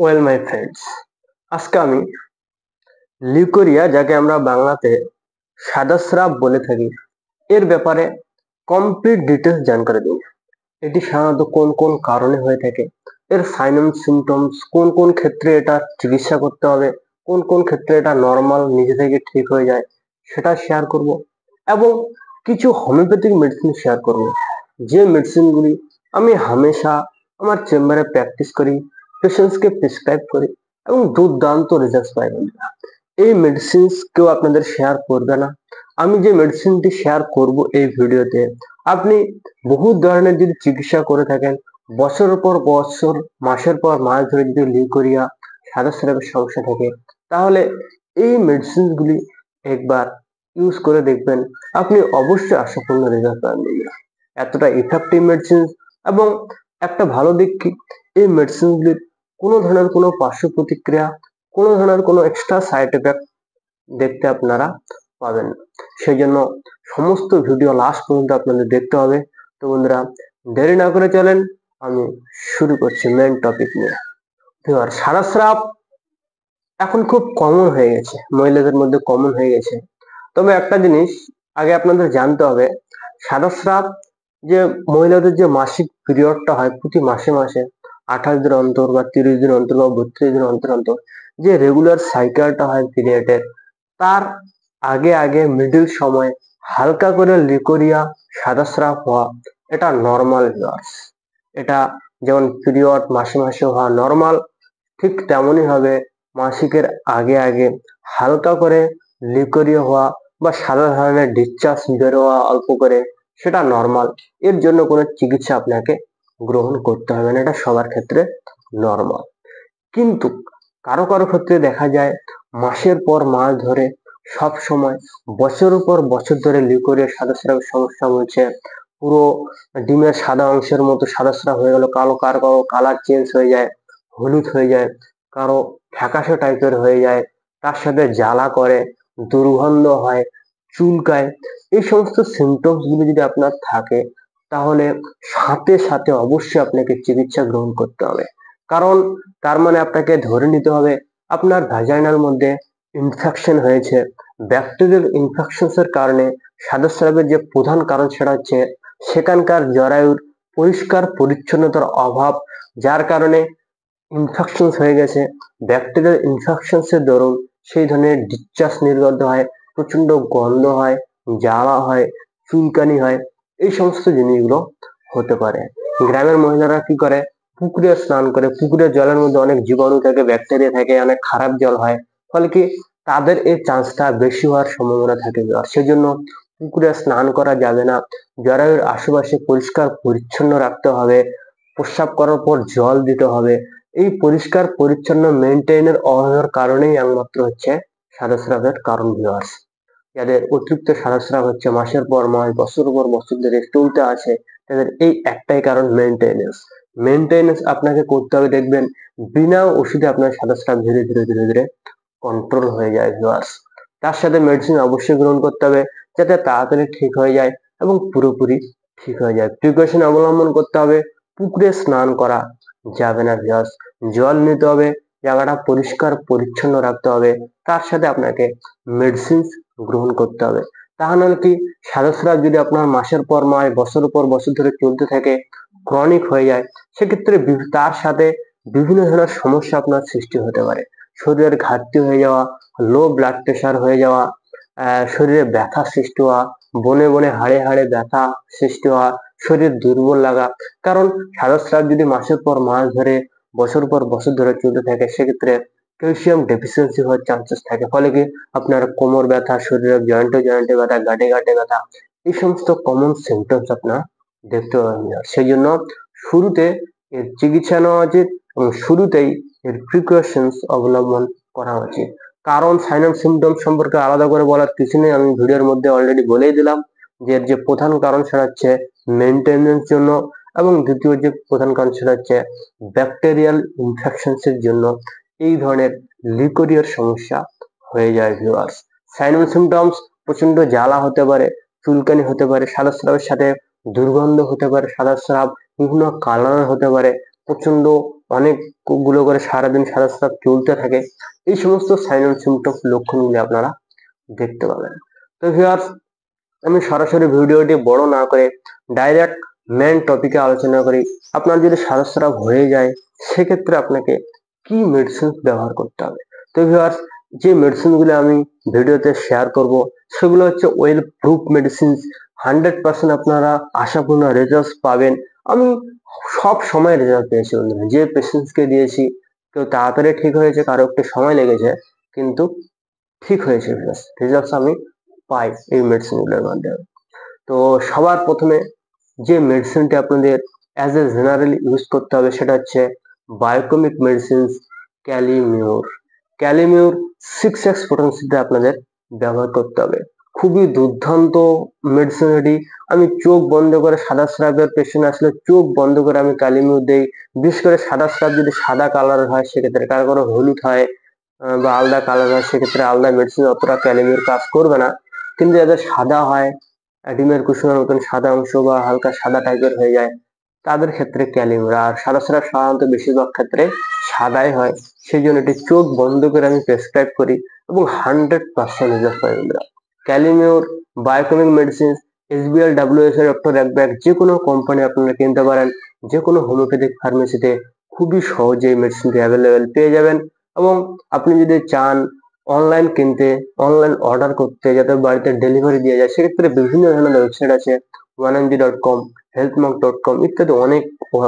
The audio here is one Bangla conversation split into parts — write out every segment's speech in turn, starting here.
ওয়েল মাই ফ্রেন্ডস, আজকে আমি লিউকোরিয়া, যাকে আমরা বাংলাতে সাদা স্রাব বলে থাকি, এর ব্যাপারে কমপ্লিট ডিটেলস জানকারি দেব। এটি সাধারণত কোন কোন কারণে হয়ে থাকে, এর সাইন এন্ড সিমটমস, কোন কোন ক্ষেত্রে এটা চিকিৎসা করতে হবে, কোন কোন ক্ষেত্রে এটা নর্মাল নিজে থেকে ঠিক হয়ে যায়, সেটা শেয়ার করব। এবং কিছু হোমিওপ্যাথিক মেডিসিন শেয়ার করব, যে মেডিসিনগুলি আমি হামেশা আমার চেম্বারে প্র্যাকটিস করি, পেশেন্টসকে প্রেসক্রাইব করি এবং দুর্দান্ত রেজাল্ট পাই। এই মেডিসিনস কেউ আপনাদের শেয়ার করবে না। আমি যে মেডিসিনটি শেয়ার করব এই ভিডিওতে, আপনি বহু ধরনের যদি চিকিৎসা করে থাকেন, বছরের পর বছর, মাসের পর মাস ধরে যদি লিউকোরিয়া, সাদা স্রাবের সমস্যা থাকে, তাহলে এই মেডিসিনগুলি একবার ইউজ করে দেখবেন, আপনি অবশ্যই আশাপূর্ণ রেজাল্ট পাবেন। এতটা ইফেক্টিভ মেডিসিন, এবং একটা ভালো দিক কি, এই মেডিসিনগুলির কোনো ধরনের কোনো পার্শ্ব প্রতিক্রিয়া, কোনো ধরনের কোনো এক্সট্রা সাইড এফেক্ট দেখতে আপনারা পাবেন না। সেই জন্য সমস্ত ভিডিও লাস্ট পর্যন্ত আপনাদের দেখতে হবে। তো বন্ধুরা, দেরি না করে চলেন, আমি শুরু করছি মেন টপিক নিয়ে। সাদা স্রাব এখন খুব কমন হয়ে গেছে, মহিলাদের মধ্যে কমন হয়ে গেছে। তবে একটা জিনিস আগে আপনাদের জানতে হবে, সাদা স্রাব যে মহিলাদের যে মাসিক পিরিয়ডটা হয় প্রতি মাসে মাসে 28 দিন অন্তর বা 30 দিন অন্তর বা 32 দিন অন্তর অন্তর যে রেগুলার সাইকেলটা হয় পিরিয়ডের, তার আগে আগে মিডল সময় হালকা করে লিউকোরিয়া, সাদা স্রাব হওয়া, এটা নর্মাল ভিউয়ার্স। এটা যেমন পিরিয়ড মাসে মাসে হওয়া নর্মাল, ঠিক তেমনই হবে মাসিকের আগে আগে হালকা করে লিউকোরিয়া হওয়া বা সাদা ধরনের ডিসচার্জ বেরোয়া অল্প করে, সেটা নর্মাল। এর জন্য কোনো চিকিৎসা আপনাকে গ্রহণ করতে হবে না, এটা সবার ক্ষেত্রে নর্মাল। কিন্তু কারো কারো ক্ষেত্রে দেখা যায় মাসের পর মাস ধরে, সব সময়, বছরের পর বছর ধরে লিউকোরিয়া, সাদা স্রাবের সমস্যা হচ্ছে। পুরো ডিমের সাদা অংশের মতো সাদা স্রাব হয়ে গেল, কালো, কারো কালার চেঞ্জ হয়ে যায়, হলুদ হয়ে যায়, কারো ফ্যাকাশে টাইপের হয়ে যায়, তার সাথে জ্বালা করে, দুর্গন্ধ হয়, চুলকায়। এই সমস্ত সিমটমস গুলো যদি আপনার থাকে, তাহলে সাথে সাথে অবশ্যই আপনাকে চিকিৎসা গ্রহণ করতে হবে। কারণ তার মানে আপনাকে ধরে নিতে হবে আপনার ভ্যাজাইনাল মধ্যে ইনফেকশন হয়েছে। ব্যাকটেরিয়াল ইনফেকশনস এর কারণে সাদা স্রাবের যে প্রধান কারণ, সেটা হচ্ছে সেখানকার জরায়ুর পরিষ্কার পরিচ্ছন্নতার অভাব, যার কারণে ইনফেকশনস হয়ে গেছে। ব্যাকটেরিয়াল ইনফেকশনস এর দরুন সেই ধরনের ডিসচার্জ নির্গত হয়, প্রচন্ড গন্ধ হয়, জ্বালা হয়, চুলকানি হয়। এই সমস্ত জিনিসগুলো হতে পারে। গ্রামের মহিলারা কি করে, পুকুরে স্নান করে, পুকুরের জলের মধ্যে অনেক জীবাণু থাকে, ব্যাকটেরিয়া থাকে, অনেক খারাপ জল হয়, ফলে কি তাদের এই চান্সটা বেশি হওয়ার সম্ভাবনা থাকে। সেজন্য পুকুরে স্নান করা যাবে না। জরায়ুর আশেপাশে পরিষ্কার পরিচ্ছন্ন রাখতে হবে, প্রস্রাব করার পর জল দিতে হবে। এই পরিষ্কার পরিচ্ছন্ন মেনটেনের অভাবের কারণেই একমাত্র হচ্ছে সাদা স্রাবের কারণ ভিউয়ার্স। যাদের অতিরিক্ত সাদা স্রাব হচ্ছে মাসের পর মাস, বছরের পর বছর ধরে চলতে আছে, তাদের এই একটাই কারণ, মেনটেনেন্স। মেনটেনেন্স আপনাকে করতে হবে, দেখবেন বিনা ওষুধে আপনার সাদা স্রাব ধীরে ধীরে ধীরে ধীরে কন্ট্রোল হয়ে যায় ভিউয়ার্স। তার সাথে মেডিসিন অবশ্যই গ্রহণ করতে হবে, যাতে তাড়াতাড়ি ঠিক হয়ে যায় এবং পুরোপুরি ঠিক হয়ে যায়। প্রিকশন অবলম্বন করতে হবে, পুকুরে স্নান করা যাবে না ভিউয়ার্স। জল নিতে হবে, জায়গাটা পরিষ্কার পরিচ্ছন্ন রাখতে হবে, তার সাথে আপনাকে মেডিসিন গ্রহণ করতে হবে। তাহলে কি, সাদা স্রাব যদি আপনার মাসের পর মাস, বছরের পর বছর ধরে চলতে থাকে, ক্রনিক হয়ে যায়, সেক্ষেত্রে তার সাথে বিভিন্ন ধরনের সমস্যা আপনার সৃষ্টি হতে পারে। শরীরের ঘাটতি হয়ে যাওয়া, লো ব্লাড প্রেশার হয়ে যাওয়া, শরীরে ব্যথা সৃষ্টি হওয়া, বনে বনে হাড়ে হাড়ে ব্যথা সৃষ্টি হওয়া, শরীর দুর্বল লাগা। কারণ সাদা স্রাব যদি মাসের পর মাস ধরে, বছর পর বছর ধরে চলতে থাকে, সেক্ষেত্রে ক্যালসিয়াম ডেফিসিয়েন্সি হওয়ার চান্সেস থাকে। ফলে কি আপনার কোমর ব্যথা, শরীরের জয়েন্টে জয়েন্টে ব্যথা, গাঁটে গাঁটে ব্যথা, এই সমস্ত কমন সিমটমস আপনার দেখতে পাবেন। সেই জন্য শুরুতে এর চিকিৎসা নেওয়া উচিত এবং শুরুতেই এর প্রিকশনস অবলম্বন করা উচিত। কারণ সাইন এন্ড সিমটম সম্পর্কে আলাদা করে বলার কিছু নেই, আমি ভিডিওর মধ্যে অলরেডি বলেই দিলাম যে এর যে প্রধান কারণ সেটা হচ্ছে মেনটেনেন্স জন্য, এবং দ্বিতীয় যে প্রধান কারণ সেটা হচ্ছে ব্যাকটেরিয়াল ইনফেকশনস এর জন্য এই ধরনের লিউকোরিয়ার সমস্যা হয়ে যায় ভিউয়ার্স। সাইন এন্ড সিমটমস: প্রচন্ড জ্বালা হতে পারে, চুলকানি হতে পারে, সাদা স্রাবের সাথে দুর্গন্ধ হতে পারে, সাদা স্রাব বিভিন্ন কালার হতে পারে, প্রচন্ড অনেকগুলো করে সারাদিন সাদা স্রাব চলতে থাকে, এই সমস্ত সাইন এন্ড সিমটম লক্ষণগুলি আপনারা দেখতে পাবেন। তো ভিউয়ার্স, আমি সরাসরি ভিডিওটি বড় না করে ডাইরেক্ট মেন টপিকে আলোচনা করি। আপনার যদি সাদা স্রাব হয়ে যায় সেক্ষেত্রে আপনাকে কি মেডিসিন ব্যবহার করতে হবে। তো ভিউয়ার্স, যে মেডিসিনগুলো আমি ভিডিওতে শেয়ার করব সেগুলো হচ্ছে ওয়েল প্রুফ মেডিসিন। 100% আপনারা আশাপূর্ণ রেজাল্ট পাবেন। আমি সব সময় রেজাল্ট পেয়েছি বন্ধুরা। যে পেশেন্টসকে দিয়েছি কেউ তাড়াতাড়ি ঠিক হয়েছে, কারো একটু সময় লেগেছে, কিন্তু ঠিক হয়েছে। রেজাল্ট আমি পাই এই মেডিসিনগুলোর মাধ্যমে। তো সবার প্রথমে যে মেডিসিনটি আপনাদের অ্যাজ এ জেনারেল ইউজ করতে হবে সেটা হচ্ছে বায়োকেমিক মেডিসিন ক্যালিমিউর। ক্যালিমিউর 6x পোটেন্সিতে আপনাদের ব্যবহার করতে হবে। খুবই দুর্দান্ত মেডিসিন এটি। আমি চোখ বন্ধ করে, সাদা স্রাবের পেশেন্ট আসলে চোখ বন্ধ করে আমি ক্যালিমিউর দেই। বিশেষ করে সাদা স্রাব যদি সাদা কালার হয় সেক্ষেত্রে, কারো কারো হলুদ হয় বা আলাদা কালার হয়, সেক্ষেত্রে আলাদা মেডিসিন অতটা ক্যালিমিউর কাজ করবে না। কিন্তু যাদের সাদা হয়, ডিমের কুসুমের মতন সাদা অংশ বা হালকা সাদা টাইপের হয়ে যায়, তাদের ক্ষেত্রে ক্যালিমিউর। আর সাদা স্রাব সাধারণত বেশিরভাগ ক্ষেত্রে সাদাই হয়, সেই জন্য এটি চোখ বন্ধ করে আমি প্রেসক্রাইব করি এবং 100% রেজাল্ট পাই বন্ধুরা। ক্যালিমিউর biochemic medicine SBL WHO doctor একব্যাগ যে কোনো কোম্পানি আপনারা কিনতে পারেন, যে কোনো হোমিওপ্যাথিক ফার্মেসিতে খুবই সহজে মেডিসিনটি অ্যাভেলেবেল পেয়ে যাবেন। এবং আপনি যদি চান অনলাইন কিনতে, অনলাইন অর্ডার করতে, যাতে বাড়িতে ডেলিভারি দিয়ে যায়, সেক্ষেত্রে বিভিন্ন ধরনের ওয়েবসাইট আছে। 1mg.com, healthmark.com ইত্যাদি অনেক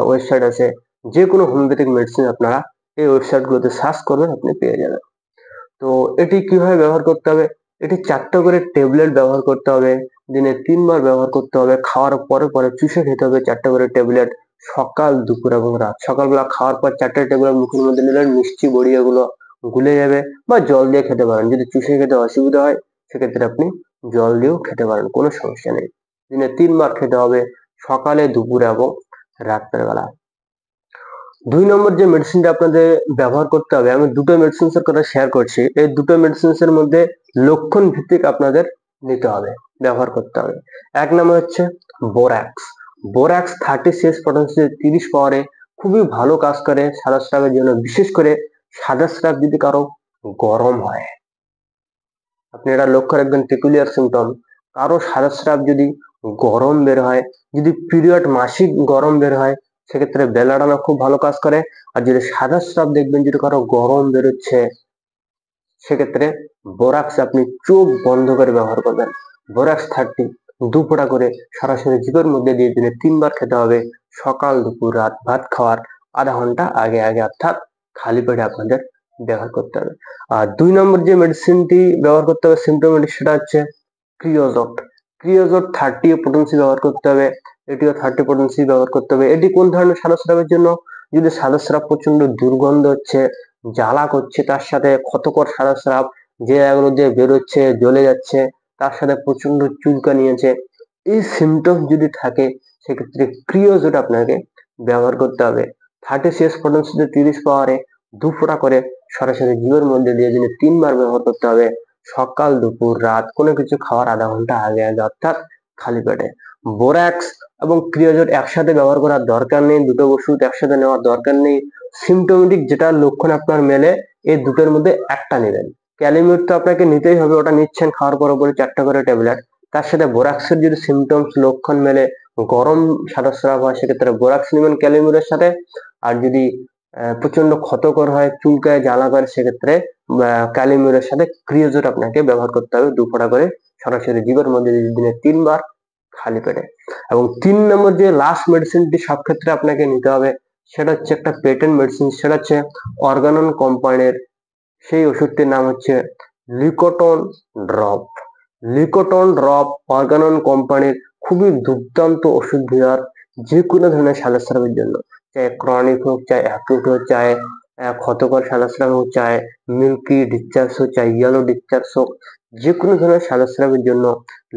ওয়েবসাইট আছে। যে কোনো হোমিওপ্যাথিক মেডিসিন আপনারা এই ওয়েবসাইটগুলোতে সার্চ করবেন, আপনি পেয়ে যাবেন। তো এটি কিভাবে ব্যবহার করতে হবে? এটি 4টা করে ট্যাবলেট ব্যবহার করতে হবে, দিনে 3 বার ব্যবহার করতে হবে। খাওয়ার পরে পরে চুষে খেতে হবে 4টা করে ট্যাবলেট, সকাল, দুপুর এবং রাত। সকালবেলা খাওয়ার পর 4টা ট্যাবলেট মুখের মধ্যে নিলেন, মিষ্টি বড়ি এগুলো গুলে যাবে, বা জল দিয়ে খেতে পারেন। যদি চুষে খেতে অসুবিধা হয় সেক্ষেত্রে আপনি জল দিয়েও খেতে পারেন, কোনো সমস্যা নেই। দিনে 3 বার খেতে হবে, সকালে, দুপুরে এবং রাত্রের বেলা। 2 নম্বর যে মেডিসিনটা আপনাদের ব্যবহার করতে হবে, আমি দুটো মেডিসিনস এর কথা শেয়ার করছি। এই দুটো মেডিসিনস এর মধ্যে লক্ষণ ভিত্তিক আপনাদের নিতে হবে, ব্যবহার করতে হবে। 1 নম্বর হচ্ছে বোরাক্স। বোরাক্স 30 পটেন্সি 30 পাওয়ারে খুবই ভালো কাজ করে সাদা স্রাবের জন্য। বিশেষ করে সাদা স্রাব যদি কারো গরম হয়, আপনি এটা লক্ষ্য রাখবেন, পেকুলিয়ার সিমটম। কারো সাদা স্রাব যদি গরম বের হয়, যদি পিরিয়ড মাসিক গরম বের হয়, সেক্ষেত্রে বেলাডানা খুব ভালো কাজ করে। আর যদি সাদা স্রাব দেখবেন যদি কারো গরম বেরোচ্ছে, সেক্ষেত্রে বোরাক্স আপনি চোখ বন্ধ করে ব্যবহার করবেন। বোরাক্স 30 2 ফোঁটা করে সরাসরি জিভের মধ্যে দিয়ে দিনে 3 বার খেতে হবে, সকাল, দুপুর, রাত। ভাত খাওয়ার আধা ঘন্টা আগে আগে, অর্থাৎ খালি পেটে আপনাদের ব্যবহার করতে হবে। আর 2 নম্বর যে মেডিসিনটি ব্যবহার করতে হবে সিমটোমেটিক, সেটা হচ্ছে ক্রিওজট। ক্রিওজট 30 পোটেন্সি ব্যবহার করতে হবে। এটিও 30 পোটেন্সি ব্যবহার করতে হবে। এটি কোন ধরনের সাদা স্রাবের জন্য? যদি সাদা স্রাব প্রচন্ড দুর্গন্ধ হচ্ছে, জ্বালা করছে, তার সাথে ক্ষতকর সাদা স্রাব, যে এগুলো দিয়ে বেরোচ্ছে, জ্বলে যাচ্ছে, তার সাথে প্রচন্ড চুলকানি আছে, এই সিমটম যদি থাকে সেক্ষেত্রে ক্রিওজট আপনাকে ব্যবহার করতে হবে। 36 পটেন্সিতে 30 পাওয়ারে 2 ফোঁটা করে সরাসরি জিভের মধ্যে দিয়ে দিনে 3 বার ব্যবহার করতে হবে, সকাল, দুপুর, রাত। কোনো কিছু খাওয়ার আধা ঘন্টা আগে আগে, অর্থাৎ খালি পেটে। বোরাক্স এবং ক্রিওজট একসাথে ব্যবহার করার দরকার নেই, দুটো ওষুধ একসাথে নেওয়ার দরকার নেই। সিমটোমেটিক যেটা লক্ষণ আপনার মেলে, এই দুটোর মধ্যে একটা নেবেন। ক্যালিমিউর তো আপনাকে নিতেই হবে, ওটা নিচ্ছেন খাওয়ার পরে 4টা করে ট্যাবলেট। তার সাথে বোরাক্সের যদি সিমটমস লক্ষণ মেলে, গরম সাদা স্রাব হয়, সেক্ষেত্রে বোরাক্স নেবেন ক্যালিমিউরের সাথে। আর যদি প্রচন্ড ক্ষতকর হয়, চুলকায়, জ্বালা করে, সেক্ষেত্রে ক্যালিমিউরের সাথে ক্রিওজট আপনাকে ব্যবহার করতে হবে 2 ফোঁটা করে সরাসরি জিভের মধ্যে দিনে 3 বার খালি পেটে। এবং 3 নম্বর যে লাস্ট মেডিসিনটি সব ক্ষেত্রে আপনাকে নিতে হবে, সেটা হচ্ছে একটা পেটেন্ট মেডিসিন, সেটা হচ্ছে অর্গানন কোম্পানির। সেই ওষুধটির নাম হচ্ছে লিকোটন ড্রপ। লিকোটন ড্রপ অর্গানন কোম্পানির খুবই দুর্দান্ত ওষুধ ভিউয়ার, যে কোনো ধরনের সাদা স্রাবের জন্য, চাहे ক্রনিক হোক, চাहे অ্যাকুট হোক, চাहे ক্ষতকর সাদা স্রাব হোক, চাहे মিল্কি ডিসচার্জ হোক, চাहे ইয়েলো ডিসচার্জ হোক, যে কোনো ধরনের সাদা স্রাবের জন্য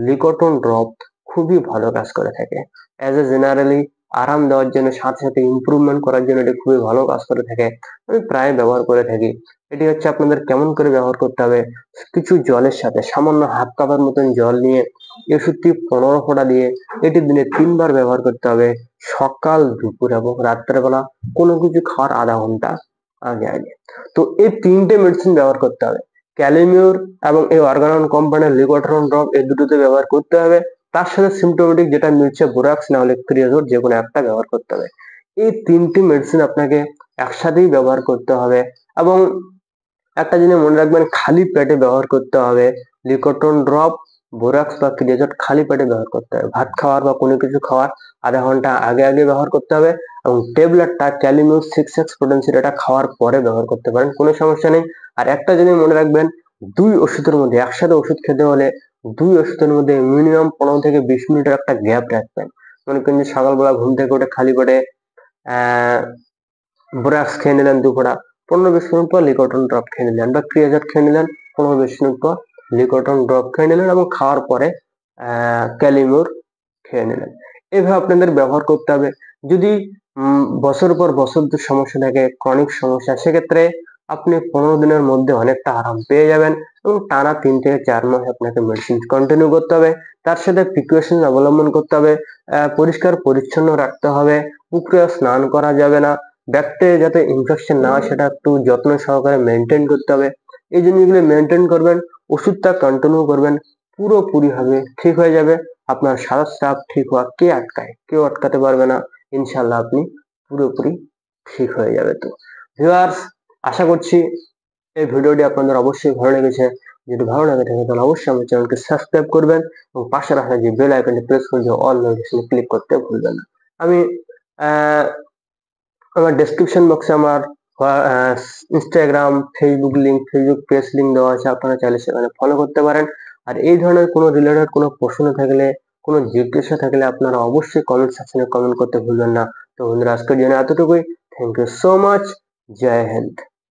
লিকোটন ড্রপ খুবই ভালো কাজ করে থাকে। অ্যাজ এ জেনারেলি আরাম দেওয়ার জন্য, সাথে সাথে ইমপ্রুভমেন্ট করার জন্য এটি খুবই ভালো কাজ করে থাকে। আমি প্রায় ব্যবহার করে থাকি। এটি হচ্ছে আপনাদের কেমন করে ব্যবহার করতে হবে, কিছু জলের সাথে সামান্য হাফ কাপের মতন জল নিয়ে এই ওষুধটি 15 ফোঁটা দিয়ে এটি দিনে 3 বার ব্যবহার করতে হবে, সকাল দুপুর এবং রাত্রেবেলা কোনো কিছু খাওয়ার আধা ঘন্টা আগে আগে। তো এই 3টে মেডিসিন ব্যবহার করতে হবে, ক্যালিমিউর এবং এই অর্গানন কোম্পানির লিগোট্রন ড্রপ, এই দুটোতে ব্যবহার করতে হবে। তার সাথে সিমটোমেটিক যেটা মিলছে বোরাক্স না হলে ক্রিয়াজোর, যে কোনো একটা ব্যবহার করতে হবে। এই 3টি মেডিসিন আপনাকে একসাথেই ব্যবহার করতে হবে এবং একটা জিনিস মনে রাখবেন, খালি পেটে ব্যবহার করতে হবে। লিকোট্রন ড্রপ, বোরাক্স বা ক্রিয়াজোট খালি পেটে ব্যবহার করতে হবে, ভাত খাওয়ার বা কোনো কিছু খাওয়ার আধা ঘন্টা আগে আগে ব্যবহার করতে হবে। এবং ট্যাবলেটটা ক্যালিমিউর 6x পোটেনশিয়াল এটা খাওয়ার পরে ব্যবহার করতে পারেন, কোনো সমস্যা নেই। আর একটা জিনিস মনে রাখবেন, দুই ওষুধের মধ্যে একসাথে ওষুধ খেতে হলে দুই ওষুধের মধ্যে মিনিমাম 15 থেকে 20 মিনিটের একটা গ্যাপ রাখবেন। মনে করেন যে সকালবেলা ঘুম থেকে উঠে খালি পেটে আহ বোরাক্স খেয়ে নিলেন 2 ফোঁটা, 15-20 মিনিট পর লিকোট্রন ড্রপ খেয়ে নিলেন, বা ক্রিয়াজোট খেয়ে নিলেন 15-20 মিনিট পর লিকোট্রন ড্রপ খেয়ে নিলেন, এবং খাওয়ার পরে ক্যালিমিউর খেয়ে নিলেন। এভাবে আপনাদের ব্যবহার করতে হবে। যদি বছর পর বছর সমস্যা থাকে, ক্রনিক সমস্যা, সেক্ষেত্রে আপনি 15 দিনের মধ্যে অনেকটা আরাম পেয়ে যাবেন এবং টানা 3 থেকে 4 মাস আপনাকে মেডিসিন কন্টিনিউ করতে হবে। তার সাথে প্রিকশন অবলম্বন করতে হবে, পরিষ্কার পরিচ্ছন্ন রাখতে হবে, পুকুরে স্নান করা যাবে না, ব্যাকটেরিয়া যাতে ইনফেকশন না হয় সেটা একটু যত্ন সহকারে মেনটেন করতে হবে। এই জিনিসগুলো মেনটেন করবেন, ওষুধটা কন্টিনিউ করবেন, পুরোপুরি ভাবে ঠিক হয়ে যাবে। আপনার সারা স্রাব ঠিক হওয়া কে আটকায়? কেউ আটকাতে পারবে না। ইনশাল্লাহ আপনি পুরোপুরি ঠিক হয়ে যাবে। তো ভিউয়ার্স, আশা করছি এই ভিডিওটি আপনাদের অবশ্যই ভালো লেগেছে। যদি ভালো লাগে থাকে তাহলে অবশ্যই আমার চ্যানেলকে সাবস্ক্রাইব করবেন এবং পাশে রাখা যে বেল আইকনটি প্রেস করে দিয়ে অল নোটিফিকেশন ক্লিক করতে ভুলবেন না। আমি আমার ডেসক্রিপশন বক্সে আমার Instagram, Facebook link, Facebook page link দেওয়া আছে, আপনারা চাইলে সেখানে ফলো করতে পারেন। আর এই ধরনের কোনো রিলেটেড কোনো প্রশ্ন থাকলে, কোনো জিজ্ঞাসা থাকলে আপনারা অবশ্যই কমেন্ট সেকশনে কমেন্ট করতে ভুলবেন না। তো বন্ধুরা, আজকের জন্য এতটুকুই। Thank you so much. জয় হিন্দ।